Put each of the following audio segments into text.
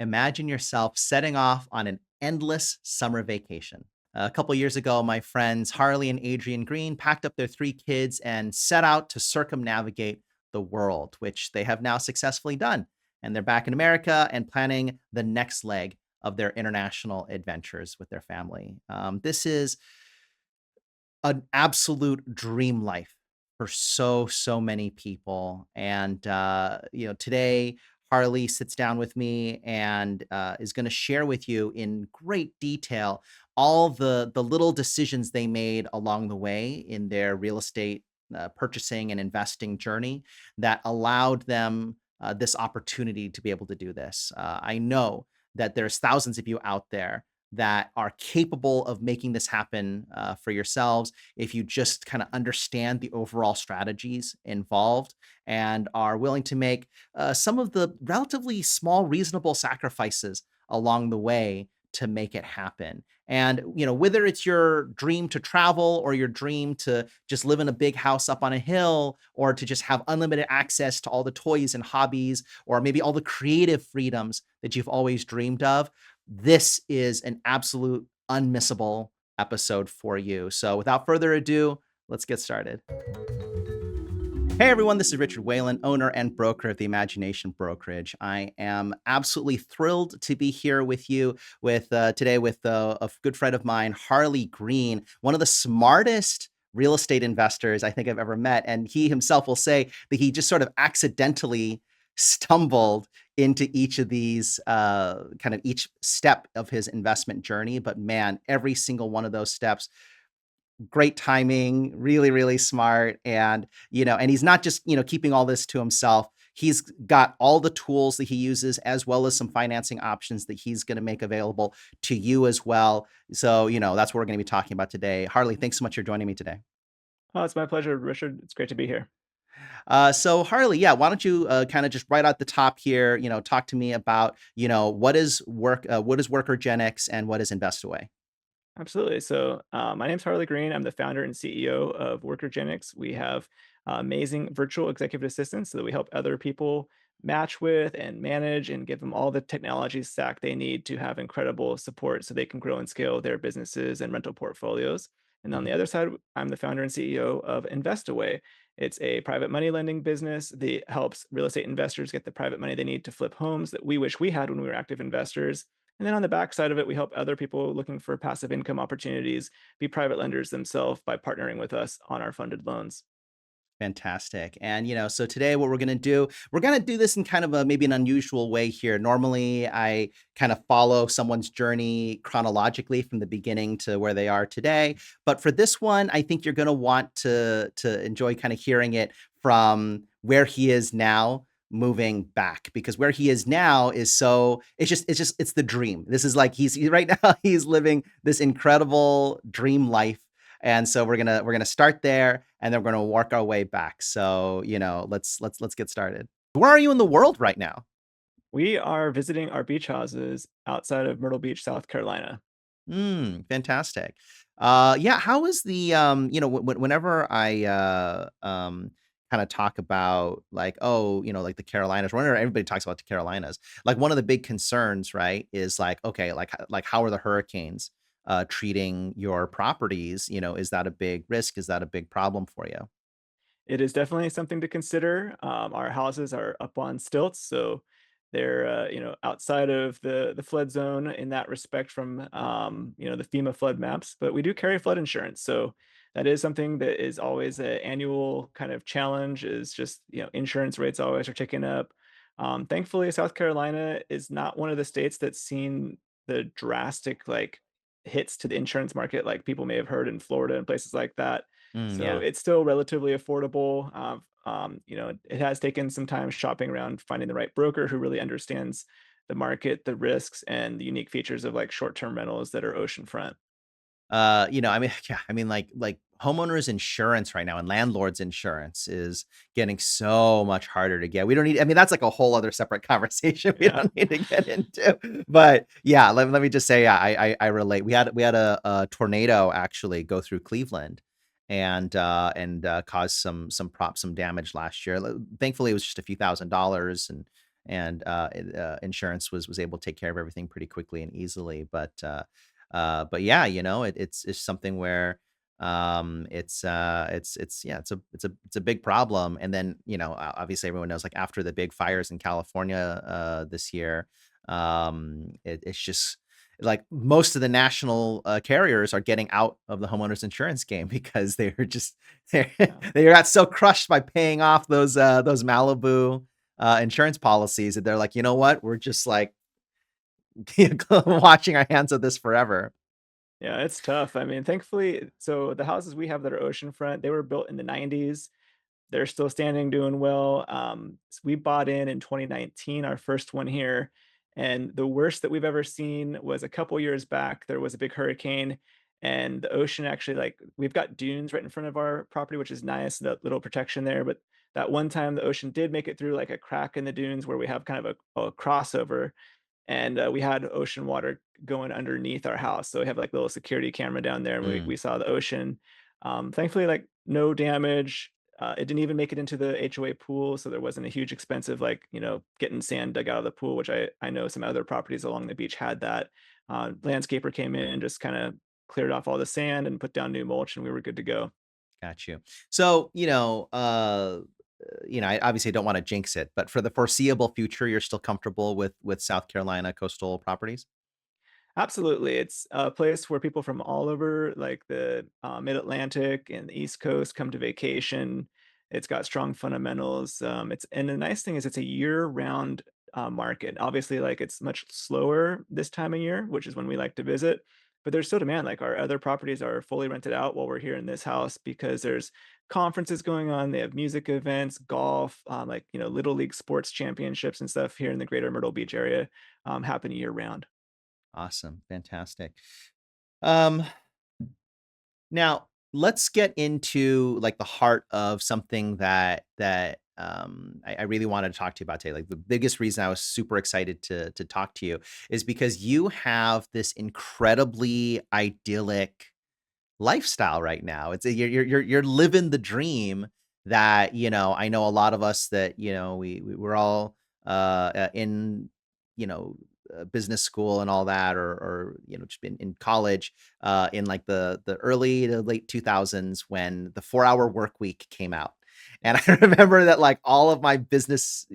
Imagine yourself setting off on an endless summer vacation. A couple years ago, my friends Harley and Adrian Green packed up their three kids and set out to circumnavigate the world, which they have now successfully done. And they're back in America and planning the next leg of their international adventures with their family. This is an absolute dream life for so many people. And today Harley sits down with me and is going to share with you in great detail all the little decisions they made along the way in their real estate purchasing and investing journey that allowed them this opportunity to be able to do this. I know that there's thousands of you out there that are capable of making this happen for yourselves if you just kind of understand the overall strategies involved and are willing to make some of the relatively small, reasonable sacrifices along the way to make it happen. And, whether it's your dream to travel or your dream to just live in a big house up on a hill or to just have unlimited access to all the toys and hobbies or maybe all the creative freedoms that you've always dreamed of, this is an absolute unmissable episode for you. So without further ado, let's get started. Hey everyone, this is Richard Wayland, owner and broker of the Imagination Brokerage. I am absolutely thrilled to be here with you today with a good friend of mine, Harley Green, one of the smartest real estate investors I think I've ever met. And he himself will say that he just sort of accidentally stumbled into each of these kind of each step of his investment journey. But man, every single one of those steps, great timing, really smart. And he's not just, keeping all this to himself. He's got all the tools that he uses as well as some financing options that he's going to make available to you as well. So, that's what we're going to be talking about today. Harley, thanks so much for joining me today. Oh, it's my pleasure, Richard. It's great to be here. So Harley, yeah, why don't you kind of just right at the top here, talk to me about, what is WorkerGenix and what is InvestAway? Absolutely. So, my name's Harley Green. I'm the founder and CEO of WorkerGenix. We have amazing virtual executive assistants so that we help other people match with and manage and give them all the technology stack they need to have incredible support so they can grow and scale their businesses and rental portfolios. And on Mhm. the other side, I'm the founder and CEO of InvestAway. It's a private money lending business that helps real estate investors get the private money they need to flip homes that we wish we had when we were active investors. And then on the back side of it, we help other people looking for passive income opportunities be private lenders themselves by partnering with us on our funded loans. Fantastic. And, so today what we're going to do this in kind of a maybe an unusual way here. Normally, I kind of follow someone's journey chronologically from the beginning to where they are today. But for this one, I think you're going to want to enjoy kind of hearing it from where he is now moving back, because where he is now is so it's the dream. This is like right now he's living this incredible dream life, and so we're gonna start there, and then we're gonna work our way back. So let's get started. Where are you in the world right now? We are visiting our beach houses outside of Myrtle Beach, South Carolina. Fantastic. Yeah. How is the whenever I kind of talk about like, oh, like the Carolinas, whenever everybody talks about the Carolinas, like one of the big concerns, right, is like, okay, like how are the hurricanes treating your properties? Is that a big risk? Is that a big problem for you? It is definitely something to consider. Our houses are up on stilts, so they're outside of the flood zone in that respect from the FEMA flood maps. But we do carry flood insurance, so that is something that is always an annual kind of challenge. Is just insurance rates always are ticking up. Thankfully, South Carolina is not one of the states that's seen the drastic like hits to the insurance market like people may have heard in Florida and places like that, so Yeah. it's still relatively affordable. It has taken some time shopping around, finding the right broker who really understands the market, the risks, and the unique features of like short-term rentals that are oceanfront. I mean, yeah, I mean, like homeowners insurance right now and landlords insurance is getting so much harder to get. We don't need, I mean, that's like a whole other separate conversation we Yeah. don't need to get into. But yeah, let me just say, yeah, I relate. We had a tornado actually go through Cleveland and cause some damage last year. Thankfully, it was just a few $1,000s, and insurance was able to take care of everything pretty quickly and easily. But yeah, it's something where it's yeah, it's a big problem. And then obviously everyone knows, like, after the big fires in California this year, it's just like most of the national carriers are getting out of the homeowners insurance game because they Yeah. they got so crushed by paying off those Malibu insurance policies that they're like, you know what, we're just like washing our hands of this forever. Yeah, it's tough. I mean, thankfully, so the houses we have that are oceanfront, they were built in the 90s. They're still standing, doing well. We bought in 2019, our first one here, and the worst that we've ever seen was a couple years back. There was a big hurricane, and the ocean actually, like, we've got dunes right in front of our property, which is nice, that little protection there. But that one time, the ocean did make it through like a crack in the dunes where we have kind of a crossover, and we had ocean water going underneath our house. So we have like a little security camera down there, and we Mm, we saw the ocean. Thankfully, like, no damage. It didn't even make it into the HOA pool, so there wasn't a huge expensive, like, getting sand dug out of the pool, which I know some other properties along the beach had that. Landscaper came in and just kind of cleared off all the sand and put down new mulch, and we were good to go. got you. So, I obviously don't want to jinx it, but for the foreseeable future, you're still comfortable with South Carolina coastal properties? Absolutely. It's a place where people from all over, like the Mid-Atlantic and the East Coast, come to vacation. It's got strong fundamentals. And the nice thing is it's a year-round market. Obviously, like, it's much slower this time of year, which is when we like to visit. But there's still demand. Like, our other properties are fully rented out while we're here in this house because there's conferences going on. They have music events, golf, like, little league sports championships and stuff here in the greater Myrtle Beach area, happen year round. Awesome. Fantastic. Um, Now, let's get into, like, the heart of something that I really wanted to talk to you about today. Like, the biggest reason I was super excited to talk to you is because you have this incredibly idyllic lifestyle right now. You're living the dream that, I know a lot of us that, we're all in, you know, business school and all that, or just been in college in like the early to late 2000s when the 4-hour work week came out. And I remember that, like, all of my business,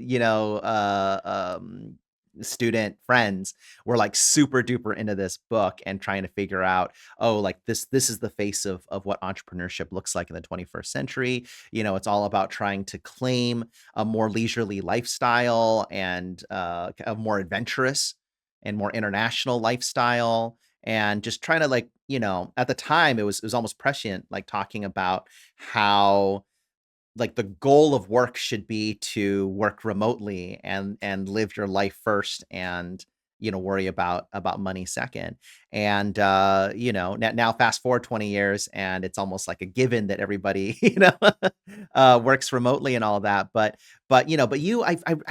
student friends were like super duper into this book and trying to figure out, oh, like, this is the face of what entrepreneurship looks like in the 21st century. It's all about trying to claim a more leisurely lifestyle and a more adventurous and more international lifestyle, and just trying to, like, at the time it was almost prescient, like, talking about how, like, the goal of work should be to work remotely and live your life first, and worry about money second. And now fast forward 20 years, and it's almost like a given that everybody works remotely and all that. But I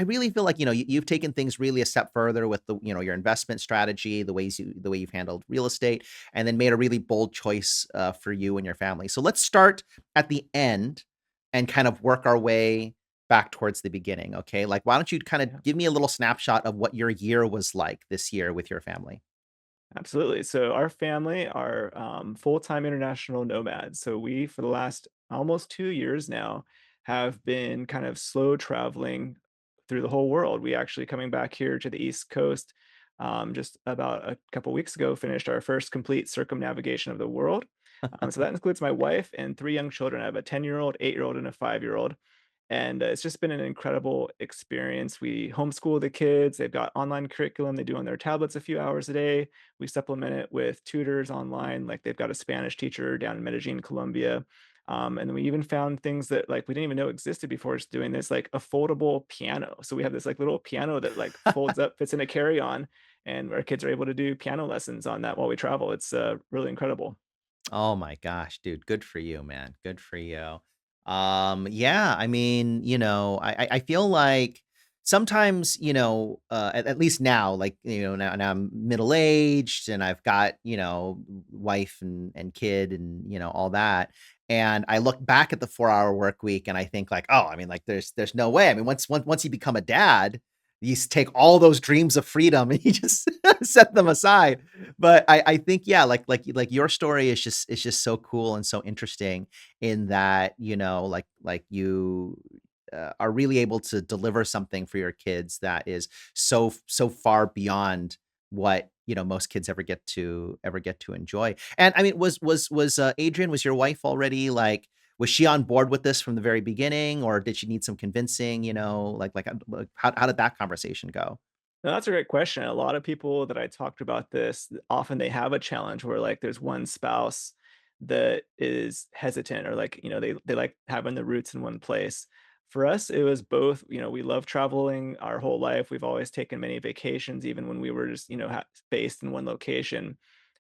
really feel like, you've taken things really a step further with your investment strategy, the way you've handled real estate, and then made a really bold choice for you and your family. So let's start at the end and kind of work our way back towards the beginning, okay? Like, why don't you kind Yeah. of give me a little snapshot of what your year was like this year with your family? Absolutely. So our family are full-time international nomads. So we, for the last almost 2 years now, have been kind of slow traveling through the whole world. We actually, coming back here to the East Coast, just about a couple weeks ago, finished our first complete circumnavigation of the world. So that includes my wife and three young children. I have a 10-year-old, 8-year-old, and a 5-year-old. And it's just been an incredible experience. We homeschool the kids. They've got online curriculum they do on their tablets a few hours a day. We supplement it with tutors online, like they've got a Spanish teacher down in Medellin, Colombia. And then we even found things that, like, we didn't even know existed before just doing this, like a foldable piano. So we have this like little piano that like folds up, fits in a carry-on, and our kids are able to do piano lessons on that while we travel. It's really incredible. Oh my gosh, dude, good for you, man. Good for you. Yeah, I mean, I feel like sometimes, at least now, like, now I'm middle aged and I've got, wife and kid and, all that. And I look back at the 4-hour work week and I think, like, oh, I mean, like, there's no way. I mean, once you become a dad, take all those dreams of freedom and you just set them aside. But I think, yeah, like your story is just so cool and so interesting in that, like you are really able to deliver something for your kids that is so far beyond what most kids ever get to enjoy. And I mean, was Adrian, was your wife already like, was she on board with this from the very beginning, or did she need some convincing? Like, how did that conversation go? No, that's a great question. A lot of people that I talked about this, often they have a challenge where like there's one spouse that is hesitant or like, they like having the roots in one place. For us, it was both, we love traveling our whole life. We've always taken many vacations, even when we were just, based in one location.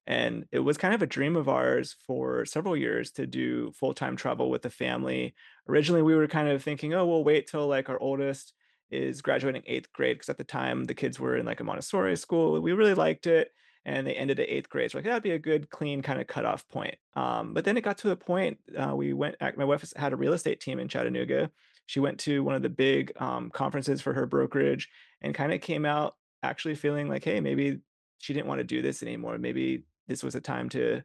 And it was kind of a dream of ours for several years to do full-time travel with the family. Originally, we were kind of thinking, oh, we'll wait till like our oldest is graduating 8th grade because at the time the kids were in like a Montessori school. We really liked it and they ended at 8th grade. So like that'd be a good clean kind of cutoff point. But then it got to the point my wife had a real estate team in Chattanooga. She went to one of the big conferences for her brokerage and kind of came out actually feeling like, hey, maybe she didn't want to do this anymore. Maybe this was a time to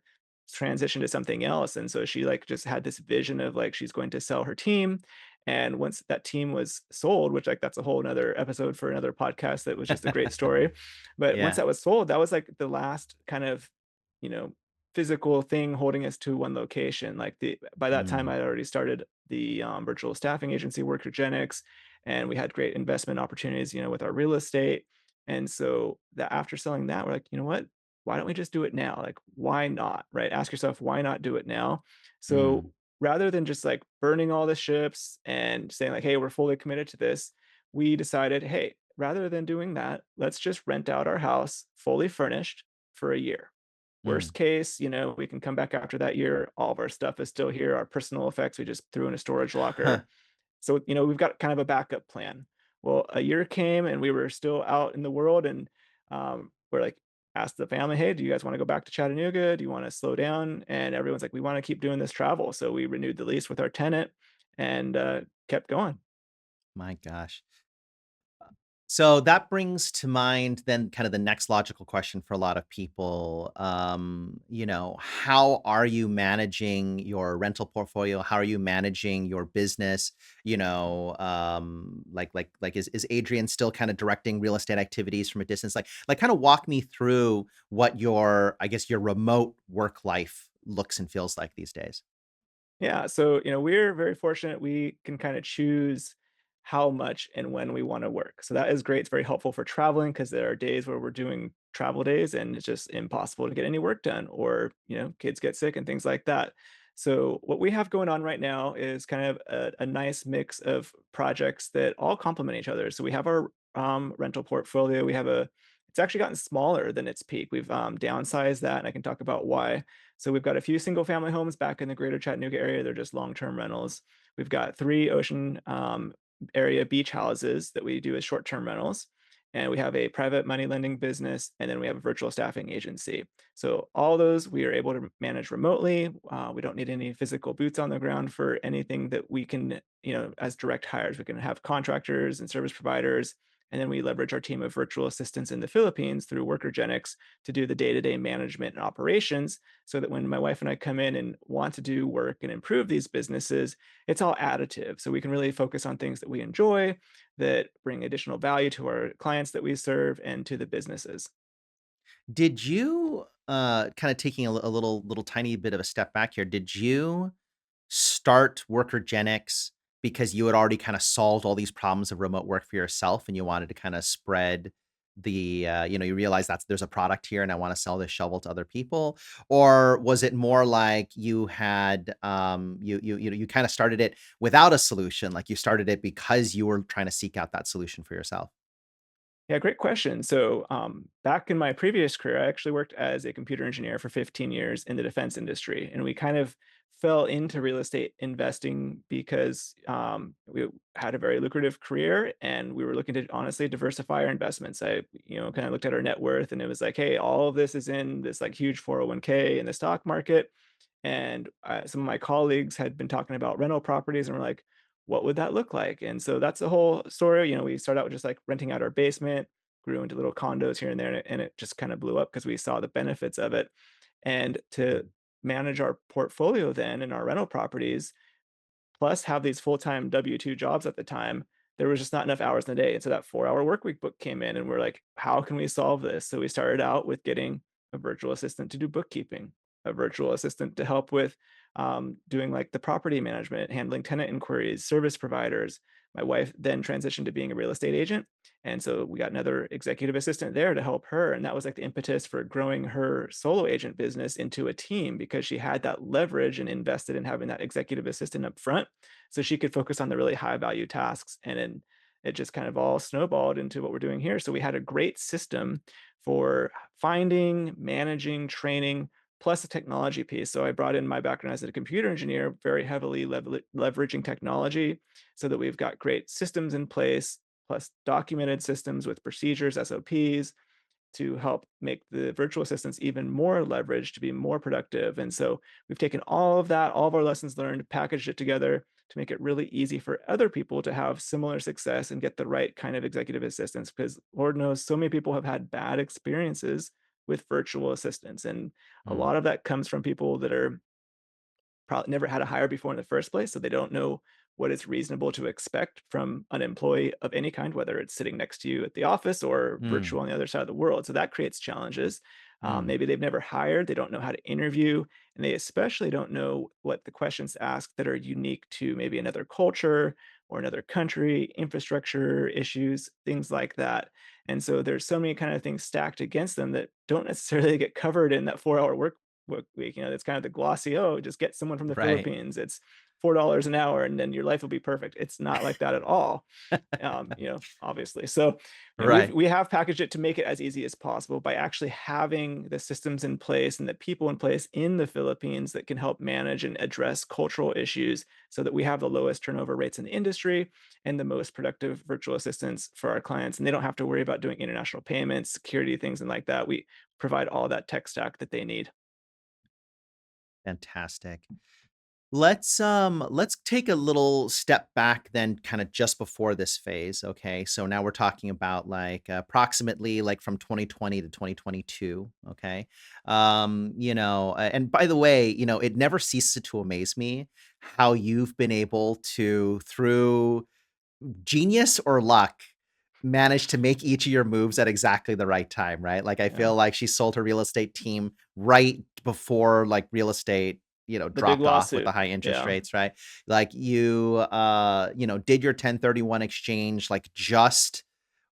transition to something else. And so she like just had this vision of like she's going to sell her team, and once that team was sold, which like that's a whole another episode for another podcast that was just a great story. But once Yeah. that was sold, that was like the last kind of, you know, physical thing holding us to one location. Like the by that time Mm, I'd already started the virtual staffing agency WorkerGenix, and we had great investment opportunities, with our real estate. And so that after selling that, we're like, you know what? Why don't we just do it now? Like, why not? Right? Ask yourself, why not do it now? So mm, rather than just like burning all the ships and saying like, hey, we're fully committed to this, we decided, hey, rather than doing that, let's just rent out our house fully furnished for a year. mm. Worst case, we can come back after that year. All of our stuff is still here. Our personal effects, we just threw in a storage locker. So, we've got kind of a backup plan. Well, a year came and we were still out in the world and we're like, asked the family, hey, do you guys want to go back to Chattanooga? Do you want to slow down? And everyone's like, we want to keep doing this travel. So we renewed the lease with our tenant and kept going. My gosh. So that brings to mind then kind of the next logical question for a lot of people. How are you managing your rental portfolio? How are you managing your business? Is Adrian still kind of directing real estate activities from a distance? Like kind of walk me through what I guess your remote work life looks and feels like these days. Yeah, so we're very fortunate we can kind of choose how much and when we want to work. So that is great. It's very helpful for traveling because there are days where we're doing travel days and it's just impossible to get any work done or, kids get sick and things like that. So what we have going on right now is kind of a nice mix of projects that all complement each other. So we have our rental portfolio. It's actually gotten smaller than its peak. We've downsized that, and I can talk about why. So we've got a few single family homes back in the greater Chattanooga area. They're just long-term rentals. We've got 3 ocean area beach houses that we do as short-term rentals. And we have a private money lending business, and then we have a virtual staffing agency. So all those we are able to manage remotely. We don't need any physical boots on the ground for anything that we can, as direct hires. We can have contractors and service providers, and then we leverage our team of virtual assistants in the Philippines through WorkerGenix to do the day-to-day management and operations so that when my wife and I come in and want to do work and improve these businesses, it's all additive. So we can really focus on things that we enjoy, that bring additional value to our clients that we serve and to the businesses. Did you kind of taking a little tiny bit of a step back here? Did you start WorkerGenix because you had already kind of solved all these problems of remote work for yourself and you wanted to kind of spread you realize that there's a product here and I want to sell this shovel to other people? Or was it more like you had, you kind of started it without a solution, like you started it because you were trying to seek out that solution for yourself? Yeah, great question. So, back in my previous career, I actually worked as a computer engineer for 15 years in the defense industry, and we kind of fell into real estate investing because we had a very lucrative career, and we were looking to honestly diversify our investments. I, kind of looked at our net worth, and it was like, hey, all of this is in this like huge 401k in the stock market, and some of my colleagues had been talking about rental properties, and we're like, what would that look like? And so that's the whole story. We started out with just like renting out our basement, grew into little condos here and there, and it just kind of blew up because we saw the benefits of it. And to manage our portfolio then and our rental properties, plus have these full-time W-2 jobs at the time, there was just not enough hours in the day. And so that 4-hour work week book came in and we're like, how can we solve this? So we started out with getting a virtual assistant to do bookkeeping, a virtual assistant to help with doing like the property management, handling tenant inquiries, service providers. My wife then transitioned to being a real estate agent. And so we got another executive assistant there to help her. And that was like the impetus for growing her solo agent business into a team because she had that leverage and invested in having that executive assistant up front so she could focus on the really high value tasks. And then it just kind of all snowballed into what we're doing here. So we had a great system for finding, managing, training, plus the technology piece. So I brought in my background as a computer engineer, very heavily leveraging technology so that we've got great systems in place, plus documented systems with procedures, SOPs, to help make the virtual assistants even more leveraged to be more productive. And so we've taken all of that, all of our lessons learned, packaged it together to make it really easy for other people to have similar success and get the right kind of executive assistance. Because Lord knows so many people have had bad experiences with virtual assistants. And a Mm, lot of that comes from people that are probably never had a hire before in the first place, so they don't know what is reasonable to expect from an employee of any kind, whether it's sitting next to you at the office or mm, virtual on the other side of the world. So that creates challenges. mm. Maybe they've never hired, they don't know how to interview, and they especially don't know what the questions to ask that are unique to maybe another culture or another country, infrastructure issues, things like that. And so there's so many kind of things stacked against them that don't necessarily get covered in that 4-hour work week. It's kind of the glossy, oh, just get someone from the Right. Philippines. It's $4 an hour and then your life will be perfect. It's not like that at all. Obviously. So, Right. we have packaged it to make it as easy as possible by actually having the systems in place and the people in place in the Philippines that can help manage and address cultural issues so that we have the lowest turnover rates in the industry and the most productive virtual assistants for our clients. And they don't have to worry about doing international payments, security things, and like that. We provide all that tech stack that they need. Fantastic. Let's take a little step back then kind of just before this phase, okay? So now we're talking about like approximately like from 2020 to 2022, okay? And by the way, it never ceases to amaze me how you've been able to through genius or luck manage to make each of your moves at exactly the right time, right? Like I Yeah. feel like she sold her real estate team right before like real estate, The big dropped off with the lawsuit. high interest Yeah. rates, right? Like you did your 1031 exchange like just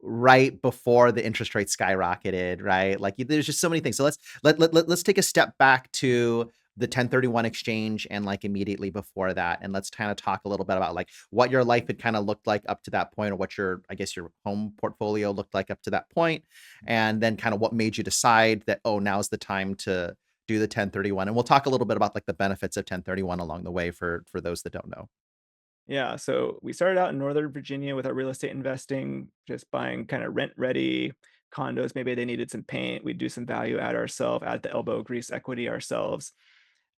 right before the interest rate skyrocketed, right? Like there's just so many things. So let's take a step back to the 1031 exchange and like immediately before that, and let's kind of talk a little bit about like what your life had kind of looked like up to that point, or what your, I guess, your home portfolio looked like up to that point, and then kind of what made you decide that, oh, now's the time to do the 1031. And we'll talk a little bit about like the benefits of 1031 along the way for those that don't know. Yeah, so we started out in Northern Virginia with our real estate investing, just buying kind of rent-ready condos. Maybe they needed some paint. We'd do some value add ourselves, add the elbow grease equity ourselves.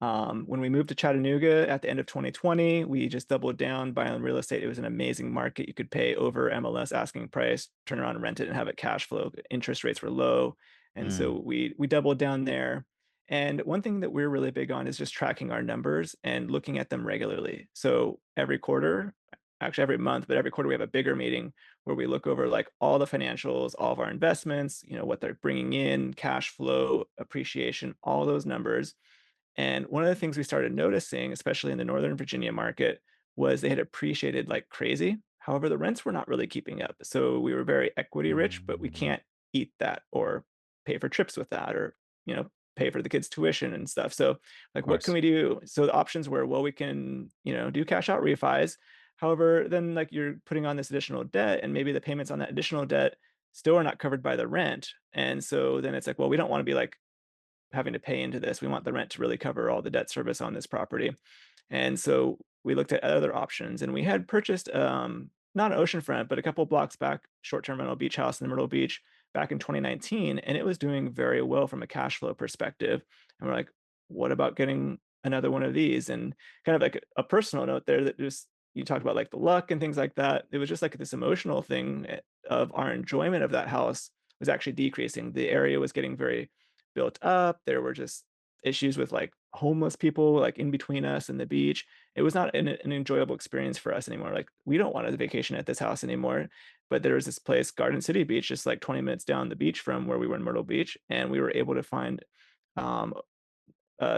When we moved to Chattanooga at the end of 2020, we just doubled down buying real estate. It was an amazing market. You could pay over MLS asking price, turn around and rent it and have it cash flow. Interest rates were low. And Mm, so we doubled down there. And one thing that we're really big on is just tracking our numbers and looking at them regularly. So every quarter, actually every month, but every quarter we have a bigger meeting where we look over like all the financials, all of our investments, what they're bringing in, cash flow, appreciation, all those numbers. And one of the things we started noticing, especially in the Northern Virginia market, was they had appreciated like crazy. However, the rents were not really keeping up. So we were very equity rich, but we mm, can't eat that or pay for trips with that or, pay for the kids' tuition and stuff. So, of like, what can course. we do? So the options were, well, we can, do cash out refis. However, then like you're putting on this additional debt, and maybe the payments on that additional debt still are not covered by the rent. And so then it's like, well, we don't want to be like having to pay into this. We want the rent to really cover all the debt service on this property. And so we looked at other options and we had purchased not an oceanfront, but a couple blocks back, short-term rental beach house in the Myrtle Beach back in 2019. And it was doing very well from a cash flow perspective. And we're like, what about getting another one of these? And kind of like a personal note there that just you talked about like the luck and things like that. It was just like this emotional thing of our enjoyment of that house was actually decreasing. The area was getting very built up. There were just issues with like homeless people like in between us and the beach. It was not an enjoyable experience for us anymore. Like we don't want to vacation at this house anymore. But there was this place, Garden City Beach, just like 20 minutes down the beach from where we were in Myrtle Beach, and we were able to find um,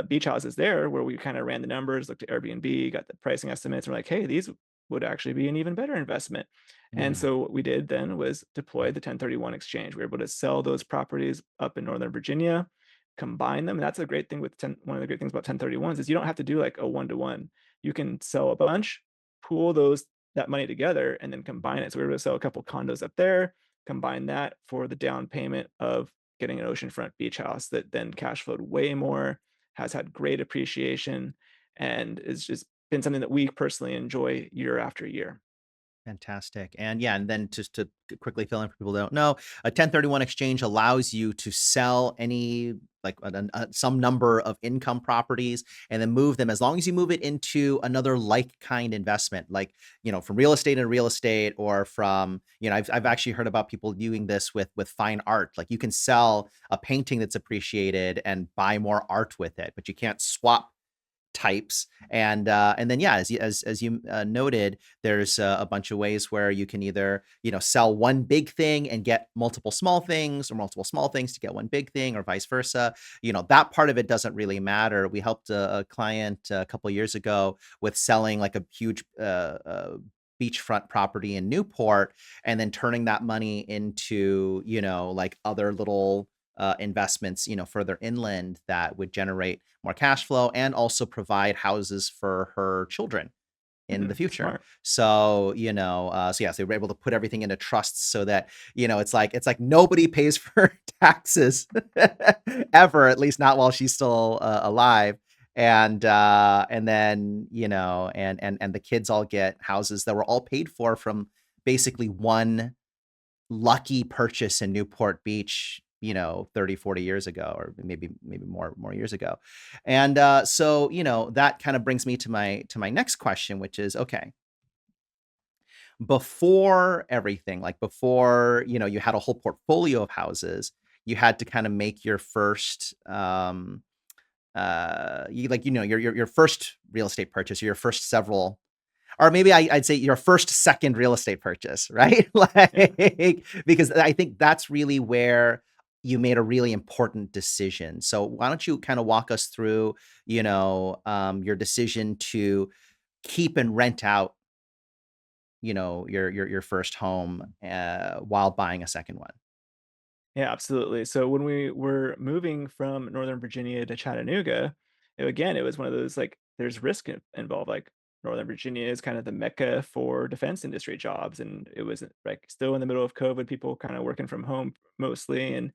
beach houses there where we kind of ran the numbers, looked at Airbnb, got the pricing estimates. And we're like, hey, these would actually be an even better investment. And Mm, so what we did then was deploy the 1031 exchange. We were able to sell those properties up in Northern Virginia, combine them. And that's a great thing with one of the great things about 1031s is you don't have to do like a one-to-one. You can sell a bunch, pool those that money together, and then combine it. So we were able to sell a couple condos up there, combine that for the down payment of getting an oceanfront beach house that then cash flowed way more, has had great appreciation, and it's just been something that we personally enjoy year after year. fantastic. And yeah, and then just to quickly fill in for people who don't know, a 1031 exchange allows you to sell any like some number of income properties and then move them as long as you move it into another like kind investment, like, from real estate, or from, I've actually heard about people doing this with fine art. Like you can sell a painting that's appreciated and buy more art with it, but you can't swap types. And then yeah, as you noted, there's a bunch of ways where you can either sell one big thing and get multiple small things, or multiple small things to get one big thing, or vice versa. That part of it doesn't really matter. We helped a client a couple of years ago with selling like a huge beachfront property in Newport, and then turning that money into like other little investments, further inland that would generate more cash flow and also provide houses for her children in the Mhm, future. smart. So yes, they were able to put everything into trusts so that, it's like nobody pays for taxes ever, at least not while she's still alive. And then, and the kids all get houses that were all paid for from basically one lucky purchase in Newport Beach, 30, 40 years ago, or maybe more years ago. And so, that kind of brings me to my next question, which is, okay, before everything, like before, you had a whole portfolio of houses, you had to kind of make your first your first real estate purchase, or your first several, or maybe I'd say your first, second real estate purchase, right? Yeah. Like, because I think that's really where you made a really important decision. So why don't you kind of walk us through, your decision to keep and rent out, your first home, while buying a second one. Yeah, absolutely. So when we were moving from Northern Virginia to Chattanooga, again, it was one of those like there's risk involved. Like Northern Virginia is kind of the mecca for defense industry jobs, and it was like still in the middle of COVID, people kind of working from home mostly, and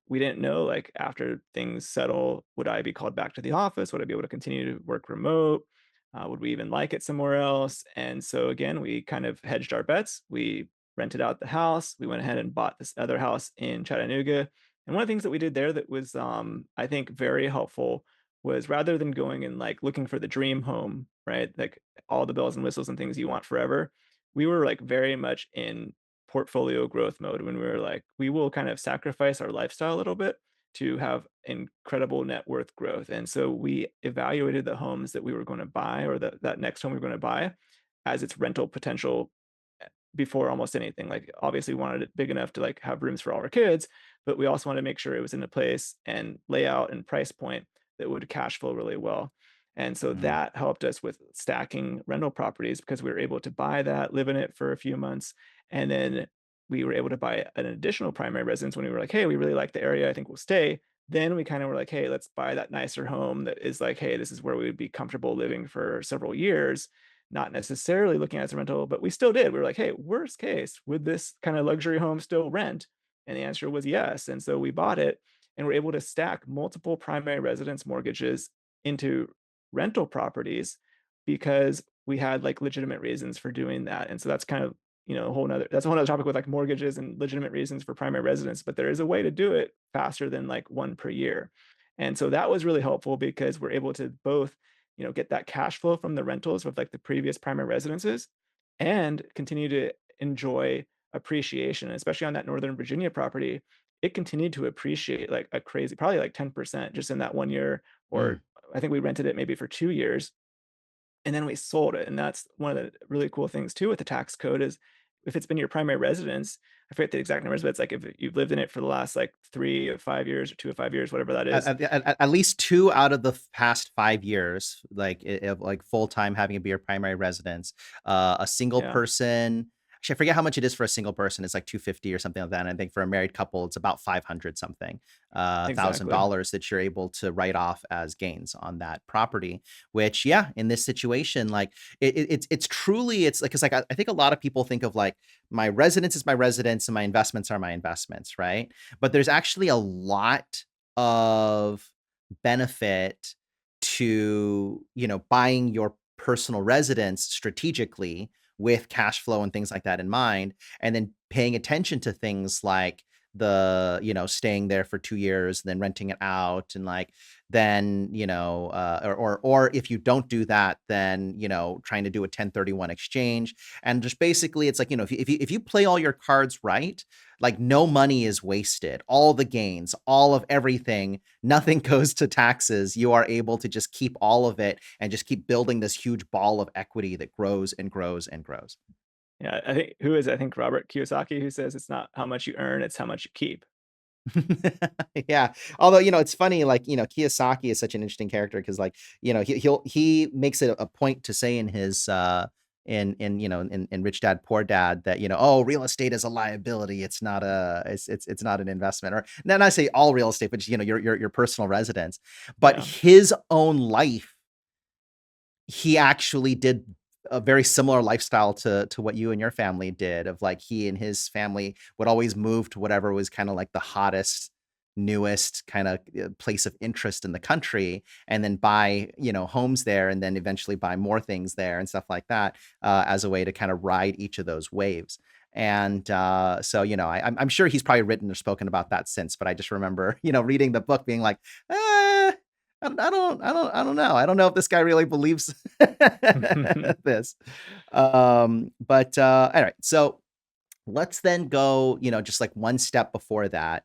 we didn't know like after things settle, would I be called back to the office? Would I be able to continue to work remote? Would we even like it somewhere else? And so again, we kind of hedged our bets. We rented out the house. We went ahead and bought this other house in Chattanooga. And one of the things that we did there that was, I think, very helpful was rather than going and like looking for the dream home, right? Like all the bells and whistles and things you want forever, we were like very much in portfolio growth mode when we were like, we will kind of sacrifice our lifestyle a little bit to have incredible net worth growth. And so we evaluated the homes that we were going to buy or that next home we were going to buy as its rental potential before almost anything. Like, obviously, we wanted it big enough to like have rooms for all our kids, but we also wanted to make sure it was in a place and layout and price point that would cash flow really well. And so Mm, that helped us with stacking rental properties because we were able to buy that, live in it for a few months, and then we were able to buy an additional primary residence when we were like, hey, we really like the area. I think we'll stay. Then we kind of were like, hey, let's buy that nicer home that is like, hey, this is where we would be comfortable living for several years, not necessarily looking at it as a rental, but we still did. We were like, hey, worst case, would this kind of luxury home still rent? And the answer was yes. And so we bought it and were able to stack multiple primary residence mortgages into rental properties because we had like legitimate reasons for doing that. And so that's kind of, a whole nother, that's a whole nother topic with like mortgages and legitimate reasons for primary residence, but there is a way to do it faster than like one per year. And so that was really helpful because we're able to both get that cash flow from the rentals with like the previous primary residences and continue to enjoy appreciation, especially on that Northern Virginia property. It continued to appreciate like a crazy, probably like 10% just in that 1 year, Mm. or I think we rented it maybe for 2 years and then we sold it. And that's one of the really cool things too with the tax code is if it's been your primary residence, I forget the exact numbers, but it's like if you've lived in it for the last like 3 or 5 years or 2 or 5 years, whatever that is. At least 2 out of the past 5 years, like, of, like, full-time having it be your primary residence. A single Yeah, person actually, I forget how much it is for a single person, it's like 250 or something like that, and I think for a married couple, it's about 500 something, exactly. $1,000 that you're able to write off as gains on that property, which, yeah, in this situation, like, it's truly it's like 'cause, like, I think a lot of people think of, like, my residence is my residence and my investments are my investments, right? But there's actually a lot of benefit to, buying your personal residence strategically with cash flow and things like that in mind, and then paying attention to things like staying there for 2 years, then renting it out and like then, or if you don't do that, then, trying to do a 1031 exchange. And just basically it's like, if you play all your cards right, like no money is wasted. All the gains, all of everything, nothing goes to taxes. You are able to just keep all of it and just keep building this huge ball of equity that grows and grows and grows. Yeah, I think who is it? I think Robert Kiyosaki who says it's not how much you earn, it's how much you keep. Yeah. Although, it's funny, like, Kiyosaki is such an interesting character because, like, he makes it a point to say in his in Rich Dad Poor Dad that, oh, real estate is a liability. It's not an investment. Or not say all real estate, but just, your personal residence. But Yeah. his own life, he actually did a very similar lifestyle to what you and your family did of like he and his family would always move to whatever was kind of like the hottest, newest kind of place of interest in the country and then buy, homes there and then eventually buy more things there and stuff like that as a way to kind of ride each of those waves. And so, I'm sure he's probably written or spoken about that since, but I just remember, reading the book being like, I don't know. I don't know if this guy really believes this. But all right. So let's then go, just like one step before that.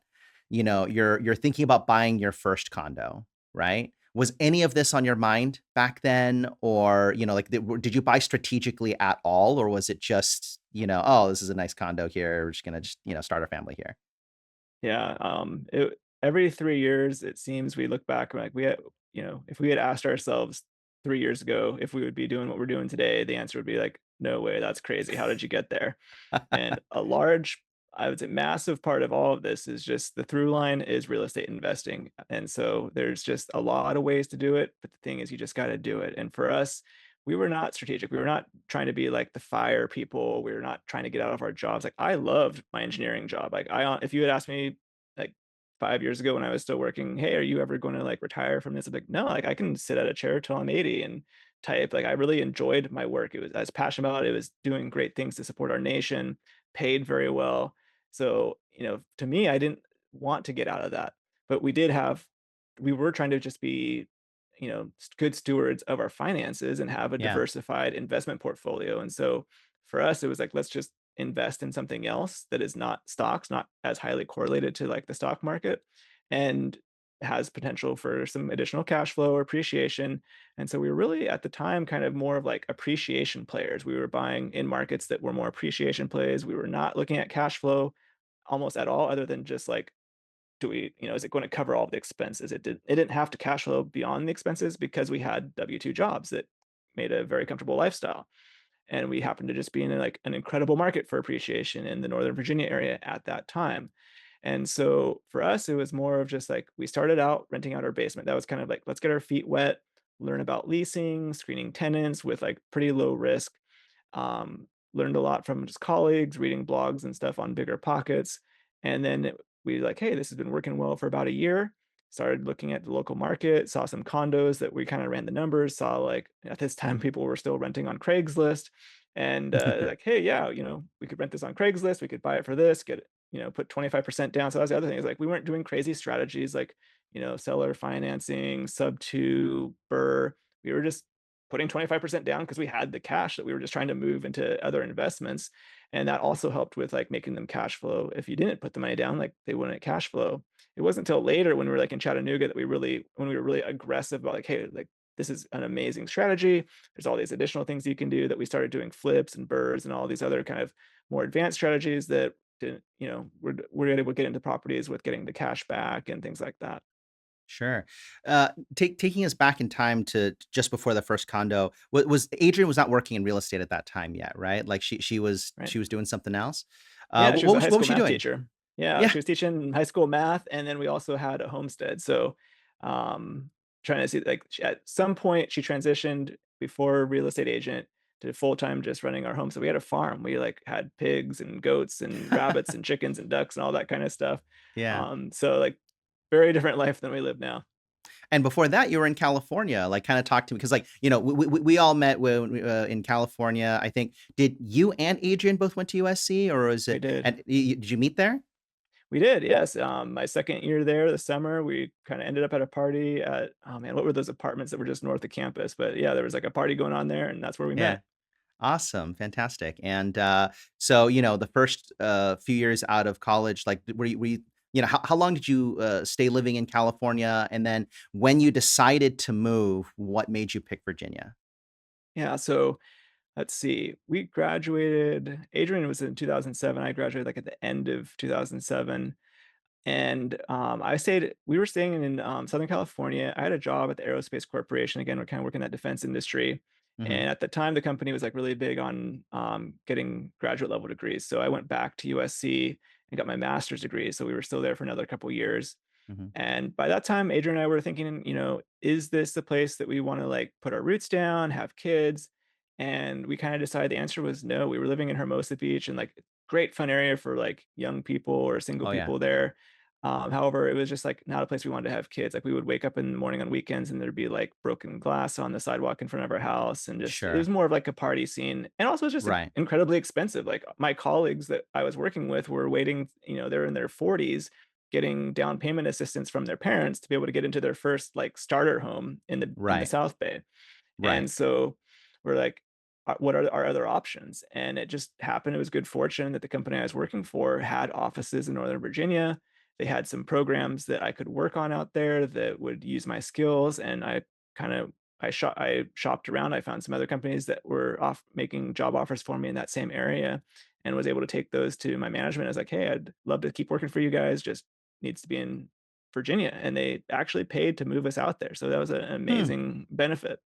You're thinking about buying your first condo, right? Was any of this on your mind back then, or like did you buy strategically at all, or was it just oh, this is a nice condo here, we're just gonna just start a family here? Yeah, every 3 years, it seems we look back and like we had if we had asked ourselves 3 years ago if we would be doing what we're doing today, the answer would be like, "No way, that's crazy. How did you get there?" And a large, I would say massive part of all of this is just the through line is real estate investing. And so there's just a lot of ways to do it, but the thing is you just got to do it. And for us, we were not strategic. We were not trying to be like the fire people. We were not trying to get out of our jobs. Like I loved my engineering job. Like if you had asked me like 5 years ago when I was still working, hey, are you ever going to like retire from this? I'm like, no, like I can sit at a chair till I'm 80 and type. Like I really enjoyed my work. It was I was passionate about it. It was doing great things to support our nation, paid very well. So, to me, I didn't want to get out of that. But we were trying to just be, good stewards of our finances and have a Yeah. diversified investment portfolio. And so for us, it was like, let's just invest in something else that is not stocks, not as highly correlated to like the stock market, and has potential for some additional cash flow or appreciation. And so we were really at the time kind of more of like appreciation players. We were buying in markets that were more appreciation plays. We were not looking at cash flow almost at all, other than just like, is it going to cover all the expenses? It didn't have to cash flow beyond the expenses because we had W-2 jobs that made a very comfortable lifestyle. And we happened to just be in like an incredible market for appreciation in the Northern Virginia area at that time. And so for us, it was more of just like we started out renting out our basement. That was kind of like, let's get our feet wet, learn about leasing, screening tenants with like pretty low risk. Learned a lot from just colleagues, reading blogs and stuff on bigger pockets. And then we like, hey, this has been working well for about a year. Started looking at the local market, saw some condos that we kind of ran the numbers, saw like at this time people were still renting on Craigslist. And like, hey, yeah, we could rent this on Craigslist, we could buy it for this, get it, put 25% down. So that's the other thing is like we weren't doing crazy strategies like, seller financing, sub two, burr. we were just putting 25% down because we had the cash that we were just trying to move into other investments. And that also helped with like making them cash flow. If you didn't put the money down, like they wouldn't cash flow. It wasn't until later when we were like in Chattanooga that when we were really aggressive about like, hey, like this is an amazing strategy. There's all these additional things you can do, that we started doing flips and burrs and all these other kind of more advanced strategies that didn't, we're able to get into properties with getting the cash back and things like that. Sure. Taking us back in time to just before the first condo, was Adrian was not working in real estate at that time yet, right? Like Right. she was doing something else. Yeah, she was a high What school was she math doing? teacher. Yeah, Yeah, she was teaching high school math, and then we also had a homestead. So, um, trying to see, like, at some point she transitioned before real estate agent to full time just running our home. So we had a farm. We like had pigs and goats and rabbits and chickens and ducks and all that kind of stuff. yeah. So like very different life than we live now. And before that, you were in California. Like, kind of talk to me because, like, we all met when in California. I think did you and Adrian both went to USC, or was We it? did. And did you meet there? We did, yes. My second year there, the summer, we kind of ended up at a party at, oh man, what were those apartments that were just north of campus? But yeah, there was like a party going on there, and that's where we Yeah. met. Awesome, fantastic. And so the first few years out of college, like were you how long did you stay living in California? And then when you decided to move, what made you pick Virginia? Yeah, so let's see. We graduated, Adrian was in 2007. I graduated like at the end of 2007. And we were staying in Southern California. I had a job at the Aerospace Corporation. Again, we're kind of working in that defense industry. Hmm. And at the time, the company was like really big on getting graduate level degrees. So I went back to USC and got my master's degree. So we were still there for another couple years. Hmm. And by that time, Adrian and I were thinking, is this the place that we want to like put our roots down, have kids? And we kind of decided the answer was no. We were living in Hermosa Beach, and like great fun area for like young people or single Oh yeah, people there. However, it was just like not a place we wanted to have kids. Like we would wake up in the morning on weekends and there'd be like broken glass on the sidewalk in front of our house. And just, it was sure, more of like a party scene. And also it's just like right, incredibly expensive. Like my colleagues that I was working with were waiting, they're in their 40s getting down payment assistance from their parents to be able to get into their first like starter home in the right, South Bay. right. And so we're like, what are our other options? And it just happened. It was good fortune that the company I was working for had offices in Northern Virginia. They had some programs that I could work on out there that would use my skills. And kind of, I shopped around. I found some other companies that were off making job offers for me in that same area, and was able to take those to my management. I was like, hey, I'd love to keep working for you guys. Just needs to be in Virginia. And they actually paid to move us out there. So that was an Hmm. amazing benefit.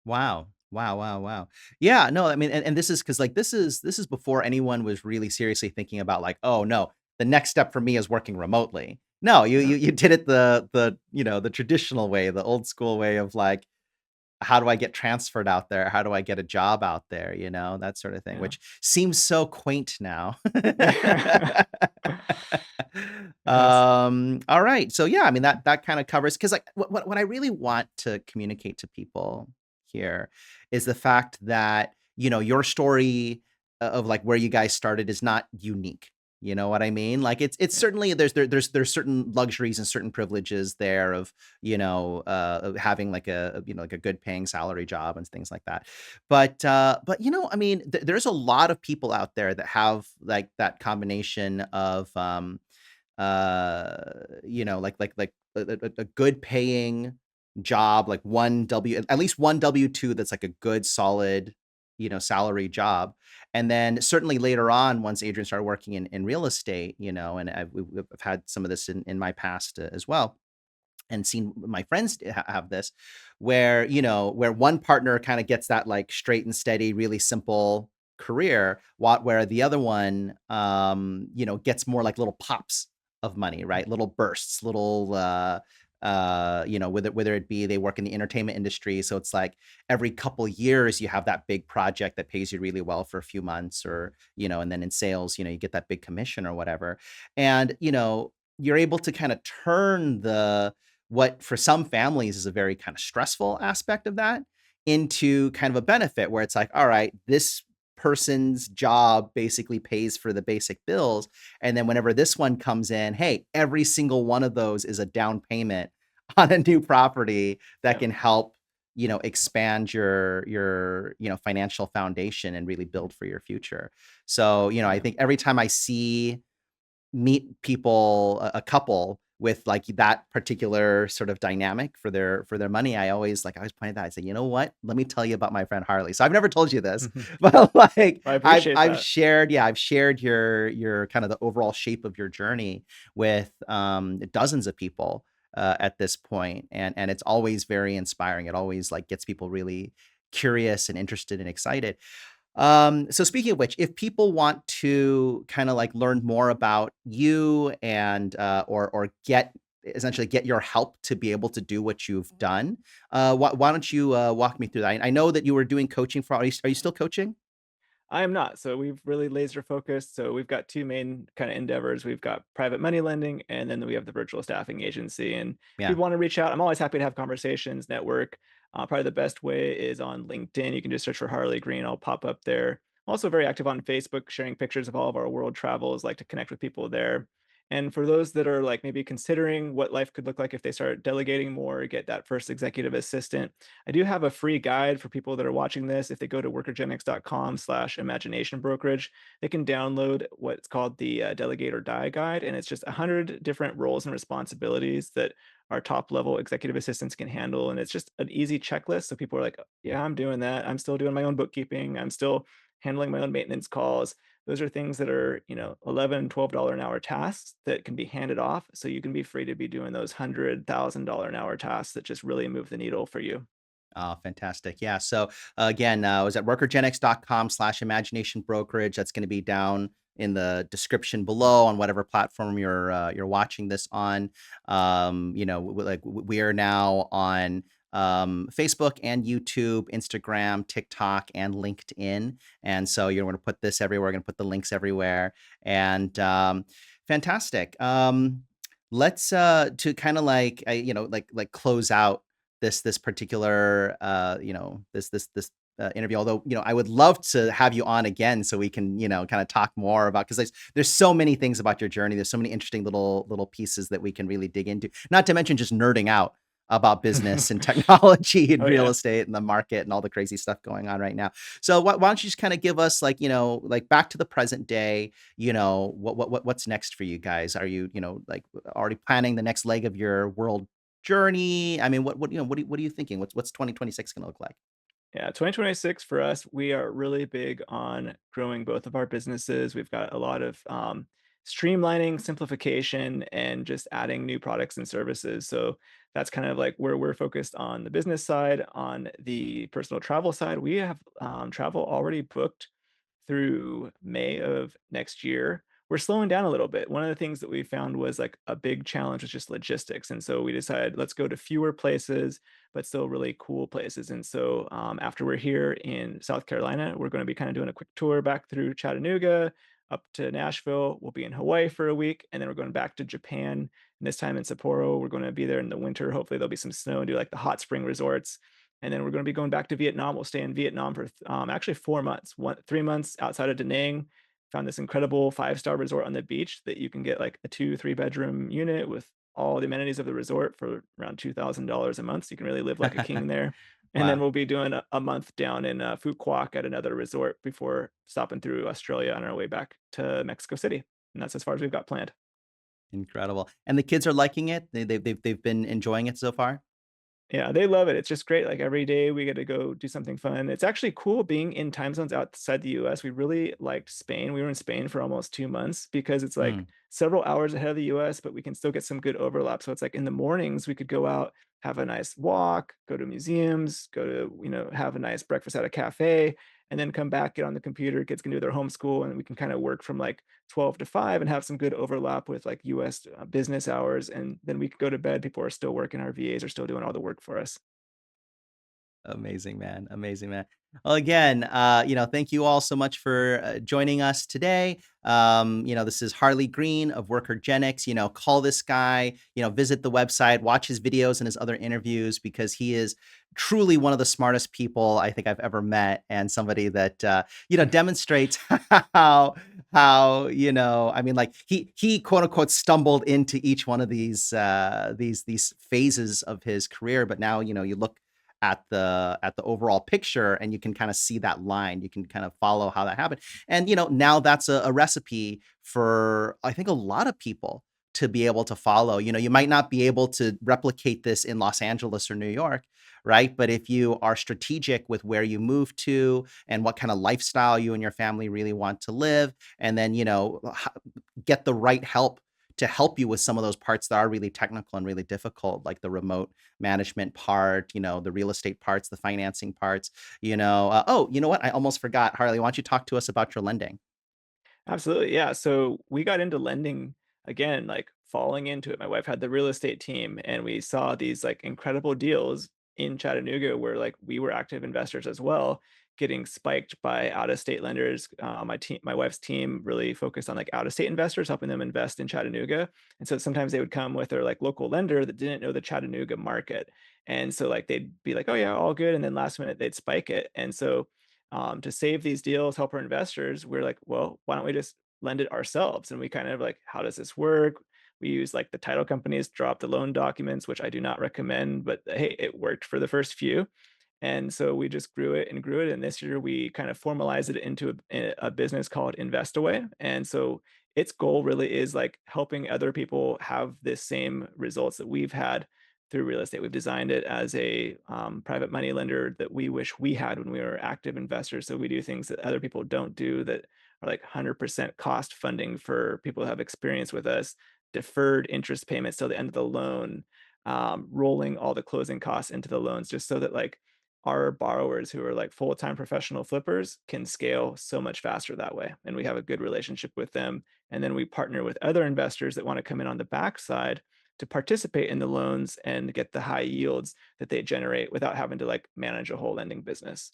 Wow. Wow, wow, wow. Yeah, no, I mean, and this is because like this is before anyone was really seriously thinking about like, oh no, the next step for me is working remotely. No, Yeah. you did it the traditional way, the old school way of like, how do I get transferred out there? How do I get a job out there? That sort of thing, Yeah. which seems so quaint now. Yeah. Yes. All right. So yeah, I mean that kind of covers because like what I really want to communicate to people here is the fact that your story of like where you guys started is not unique. You know what I mean? Like it's Yeah. certainly there's certain luxuries and certain privileges there of of having like like a good paying salary job and things like that. But I mean, there's a lot of people out there that have like that combination of like a good paying job, like at least one W-2 that's like a good solid, salary job. And then certainly later on, once Adrian started working in real estate, and we've had some of this in my past as well, and seen my friends have this, where where one partner kind of gets that like straight and steady, really simple career, where the other one gets more like little pops of money, right? Little bursts, little whether it be they work in the entertainment industry, so it's like every couple years you have that big project that pays you really well for a few months, or and then in sales, you get that big commission or whatever. And you're able to kind of turn what for some families is a very kind of stressful aspect of that into kind of a benefit, where it's like, all right, this person's job basically pays for the basic bills. And then whenever this one comes in, hey, every single one of those is a down payment on a new property that Yeah. can help, expand your financial foundation and really build for your future. So, I Yeah. think every time I meet people, a couple with like that particular sort of dynamic for their money, I always point that. I say, you know what? Let me tell you about my friend Harley. So I've never told you this, but like I I've appreciate I've that. shared, yeah, I've shared your kind of the overall shape of your journey with dozens of people at this point, and it's always very inspiring. It always like gets people really curious and interested and excited. So speaking of which, if people want to kind of like learn more about you and or get your help to be able to do what you've done, why don't you walk me through that? I know that you were doing coaching for. Are you still coaching? I am not. So we've really laser focused. So we've got two main kind of endeavors. We've got private money lending, and then we have the virtual staffing agency. And if Yeah. people want to reach out, I'm always happy to have conversations, network. Probably the best way is on LinkedIn. You can just search for Harley Green. I'll pop up there. I'm also very active on Facebook, sharing pictures of all of our world travels. Like to connect with people there. And for those that are like maybe considering what life could look like if they start delegating more, get that first executive assistant, I do have a free guide for people that are watching this. If they go to workergenix.com/imagination brokerage, they can download what's called the Delegate or Die guide. And it's just 100 different roles and responsibilities that our top level executive assistants can handle. And it's just an easy checklist. So people are like, yeah, I'm doing that. I'm still doing my own bookkeeping. I'm still handling my own maintenance calls. Those are things that are, $11, $12 an hour tasks that can be handed off. So you can be free to be doing those $100,000 an hour tasks that just really move the needle for you. Oh, fantastic. Yeah. So again, I was at workergenix.com/imagination brokerage. That's going to be down in the description below on whatever platform you're watching this on. We are now on Facebook and YouTube, Instagram, TikTok, and LinkedIn. And so you're going to put this everywhere. We're going to put the links everywhere. And fantastic. Let's to kind of like like close out this particular this interview, although I would love to have you on again so we can kind of talk more about, because there's so many things about your journey. There's so many interesting little pieces that we can really dig into, not to mention just nerding out about business and technology and Oh, real yeah. estate and the market and all the crazy stuff going on right now. So why don't you just kind of give us like like back to the present day, what's next for you guys? Are you like already planning the next leg of your world journey? I mean, what are you thinking? What's 2026 going to look like? Yeah, 2026 for us, we are really big on growing both of our businesses. We've got a lot of streamlining, simplification, and just adding new products and services. So that's kind of like where we're focused on the business side. On the personal travel side, we have travel already booked through May of next year. We're slowing down a little bit. One of the things that we found was like a big challenge was just logistics. And so we decided let's go to fewer places, but still really cool places. And so after we're here in South Carolina, we're going to be kind of doing a quick tour back through Chattanooga up to Nashville. We'll be in Hawaii for a week, and then we're going back to Japan. And this time in Sapporo, we're going to be there in the winter. Hopefully, there'll be some snow and do like the hot spring resorts. And then we're going to be going back to Vietnam. We'll stay in Vietnam for actually 4 months, 3 months outside of Da Nang. Found this incredible 5-star resort on the beach that you can get like a 2, 3 bedroom unit with all the amenities of the resort for around $2,000 a month. So you can really live like a king there. And then Wow. we'll be doing a month down in Phu Quoc at another resort before stopping through Australia on our way back to Mexico City. And that's as far as we've got planned. Incredible. And the kids are liking it? They've been enjoying it so far? Yeah, they love it. It's just great. Like every day we get to go do something fun. It's actually cool being in time zones outside the US. We really liked Spain. We were in Spain for almost 2 months because it's like Mm. several hours ahead of the US, but we can still get some good overlap. So it's like in the mornings we could go out, have a nice walk, go to museums, go to, have a nice breakfast at a cafe, and then come back, get on the computer. Kids can do their homeschool, and we can kind of work from like 12 to 5 and have some good overlap with like US business hours. And then we could go to bed. People are still working. Our VAs are still doing all the work for us. Amazing, man. Amazing, man. Well, again, thank you all so much for joining us today. This is Harley Green of WorkerGenix. Call this guy, visit the website, watch his videos and his other interviews, because he is truly one of the smartest people I think I've ever met, and somebody that, demonstrates I mean, like he quote unquote stumbled into each one of these phases of his career. But now, you look at the overall picture, and you can kind of see that line. You can kind of follow how that happened. And now that's a recipe for, I think, a lot of people to be able to follow. You might not be able to replicate this in Los Angeles or New York, right? But if you are strategic with where you move to and what kind of lifestyle you and your family really want to live, and then, get the right help to help you with some of those parts that are really technical and really difficult, like the remote management part, the real estate parts, the financing parts, oh, you know what? I almost forgot. Harley, why don't you talk to us about your lending? Absolutely, yeah. So we got into lending again, like falling into it. My wife had the real estate team, and we saw these like incredible deals in Chattanooga where like we were active investors as well, getting spiked by out-of-state lenders. My wife's team really focused on like out-of-state investors, helping them invest in Chattanooga. And so sometimes they would come with their like local lender that didn't know the Chattanooga market, and so like they'd be like, "Oh yeah, all good," and then last minute they'd spike it. And so to save these deals, help our investors, we're like, well, why don't we just lend it ourselves? And we kind of like, how does this work? We use like the title companies, drop the loan documents, which I do not recommend, but hey, it worked for the first few. And so we just grew it and grew it. And this year we kind of formalized it into a business called InvestAway. And so its goal really is like helping other people have this same results that we've had through real estate. We've designed it as a private money lender that we wish we had when we were active investors. So we do things that other people don't do that are like 100% cost funding for people who have experience with us, deferred interest payments till the end of the loan, rolling all the closing costs into the loans, just so that like our borrowers who are like full-time professional flippers can scale so much faster that way. And we have a good relationship with them. And then we partner with other investors that want to come in on the backside to participate in the loans and get the high yields that they generate without having to like manage a whole lending business.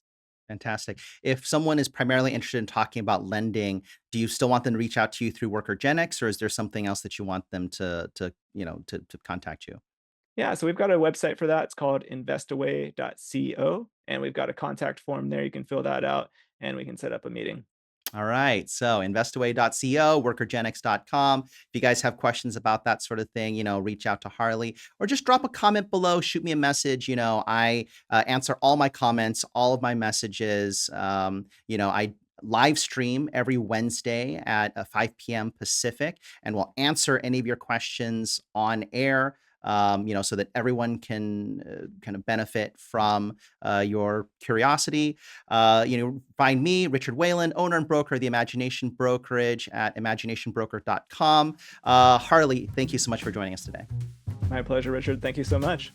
Fantastic. If someone is primarily interested in talking about lending, do you still want them to reach out to you through WorkerGenix, or is there something else that you want them to contact you? Yeah, so we've got a website for that. It's called investaway.co, and we've got a contact form there. You can fill that out and we can set up a meeting. All right. So investaway.co, workergenix.com. If you guys have questions about that sort of thing, reach out to Harley or just drop a comment below, shoot me a message. I answer all my comments, all of my messages. I live stream every Wednesday at 5 p.m. Pacific, and we'll answer any of your questions on air. So that everyone can kind of benefit from your curiosity. Find me, Richard Wayland, owner and broker of the Imagination Brokerage at imaginationbroker.com. Harley, thank you so much for joining us today. My pleasure, Richard. Thank you so much.